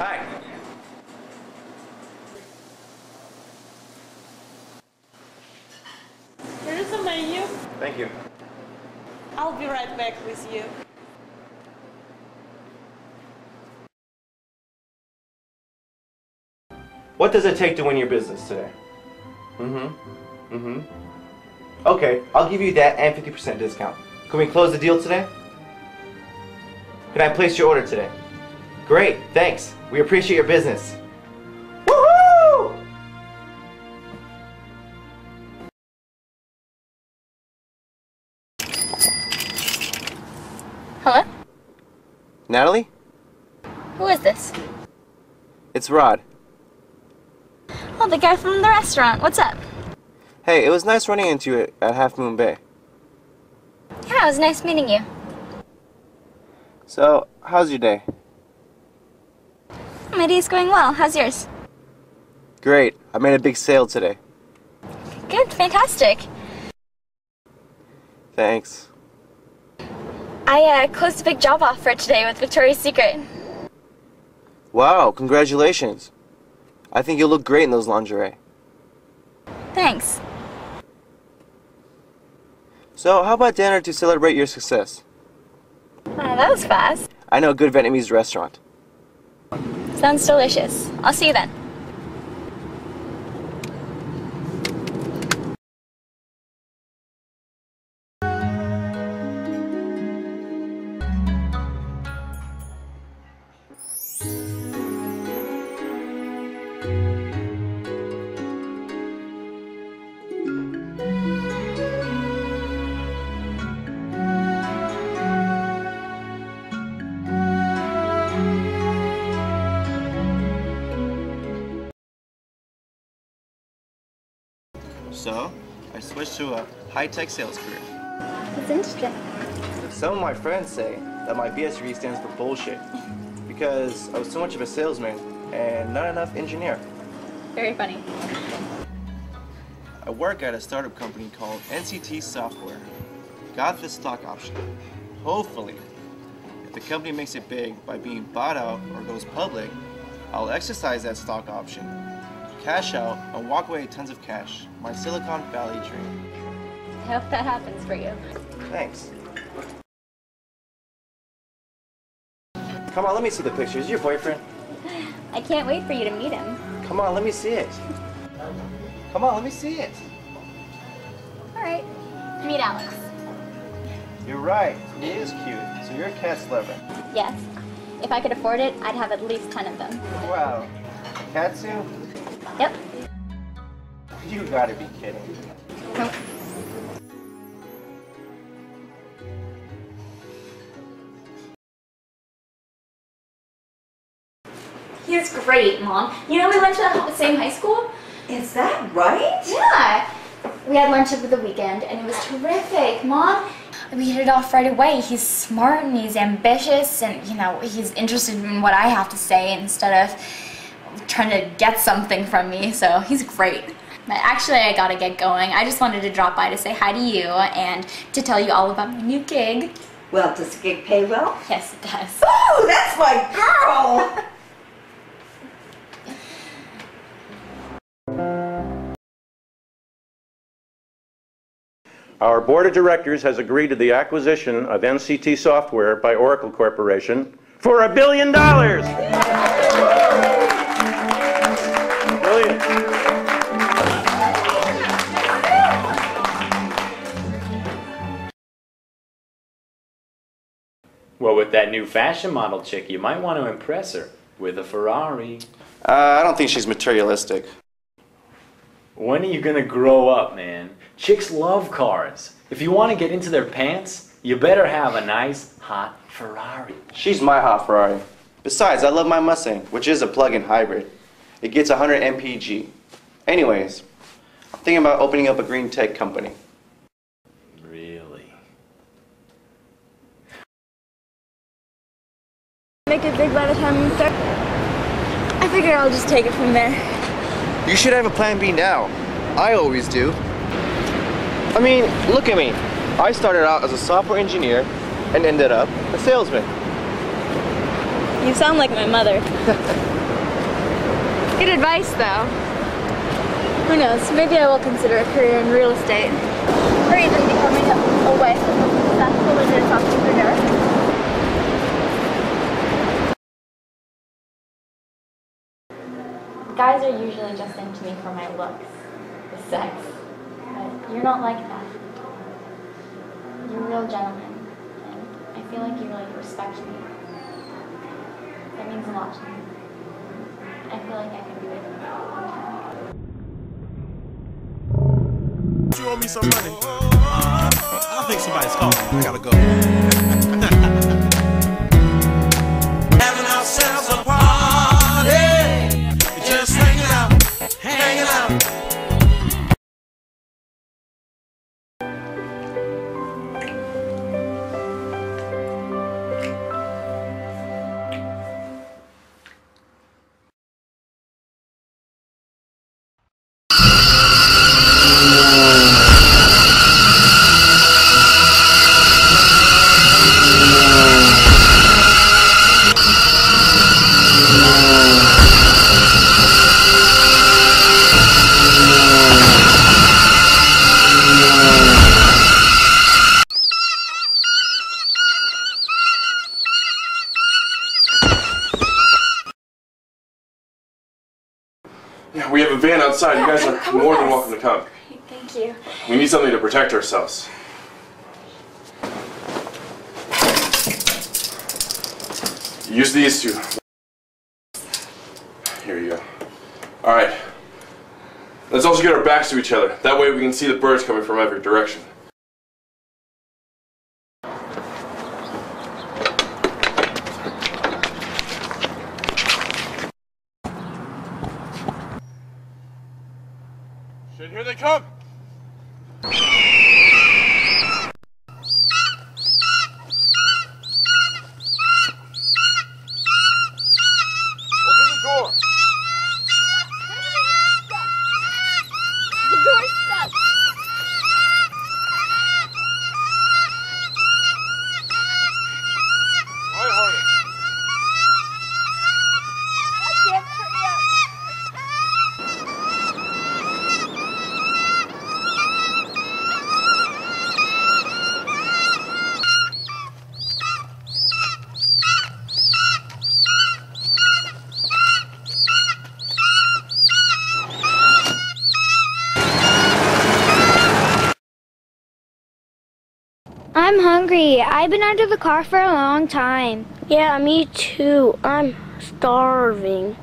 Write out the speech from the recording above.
Hi. Here's the menu. Thank you. I'll be right back with you. What does it take to win your business today? Okay, I'll give you that and 50% discount. Can we close the deal today? Can I place your order today? Great, thanks. We appreciate your business. Woohoo! Hello? Natalie? Who is this? It's Rod. Oh, the guy from the restaurant. What's up? Hey, it was nice running into you at Half Moon Bay. Yeah, it was nice meeting you. So, how's your day? My day's going well. How's yours? Great. I made a big sale today. Good, fantastic. Thanks. I closed a big job offer today with Victoria's Secret. Wow, congratulations. I think you'll look great in those lingerie. Thanks. So, how about dinner to celebrate your success? That was fast. I know a good Vietnamese restaurant. Sounds delicious. I'll see you then. So, I switched to a high-tech sales career. That's interesting. Some of my friends say that my BSRE stands for bullshit because I was too much of a salesman and not enough engineer. Very funny. I work at a startup company called NCT Software. Got this stock option. Hopefully, if the company makes it big by being bought out or goes public, I'll exercise that stock option, cash out, and walk away with tons of cash. My Silicon Valley dream. I hope that happens for you. Thanks. Come on, let me see the picture. Is your boyfriend? I can't wait for you to meet him. Come on, let me see it. Come on, let me see it. All right. Meet Alex. You're right. He is cute. So you're a cat's lover. Yes. If I could afford it, I'd have at least 10 of them. Wow. Katsu? Yep. You gotta be kidding. Nope. He's great, Mom. You know we went to the same high school? Is that right? Yeah. We had lunch over the weekend and it was terrific, Mom. We hit it off right away. He's smart and he's ambitious and, you know, he's interested in what I have to say instead of trying to get something from me, so he's great. But actually, I gotta get going. I just wanted to drop by to say hi to you and to tell you all about my new gig. Well, does the gig pay well? Yes, it does. Oh, that's my girl! Our board of directors has agreed to the acquisition of NCT Software by Oracle Corporation for $1 billion. Brilliant. Well, with that new fashion model chick, you might want to impress her with a Ferrari. I don't think she's materialistic. When are you gonna grow up, man? Chicks love cars. If you want to get into their pants, you better have a nice, hot Ferrari. She's my hot Ferrari. Besides, I love my Mustang, which is a plug-in hybrid. It gets 100 mpg. Anyways, I'm thinking about opening up a green tech company. Really? Make it big by the time I'm 30. I figure I'll just take it from there. You should have a plan B now. I always do. I mean, look at me. I started out as a software engineer and ended up a salesman. You sound like my mother. Good advice, though. Who knows? Maybe I will consider a career in real estate, or even becoming a wife of a successful business entrepreneur. Guys are usually just into me for my looks, the sex, but you're not like that. You're a real gentleman, and I feel like you really respect me. That means a lot to me. I feel like I could be with you for a long time. You owe me some money. I think somebody's calling. I gotta go. Having ourselves a party, just hanging out, hanging out. Yeah, we have a van outside. You guys are more than welcome to come. Thank you. We need something to protect ourselves. Use these two. Here you go. Alright. Let's also get our backs to each other. That way we can see the birds coming from every direction. Shit, here they come! Open the door! The door's stuck. Try harder. I can't hurry up. I'm hungry. I've been under the car for a long time. Yeah, me too. I'm starving.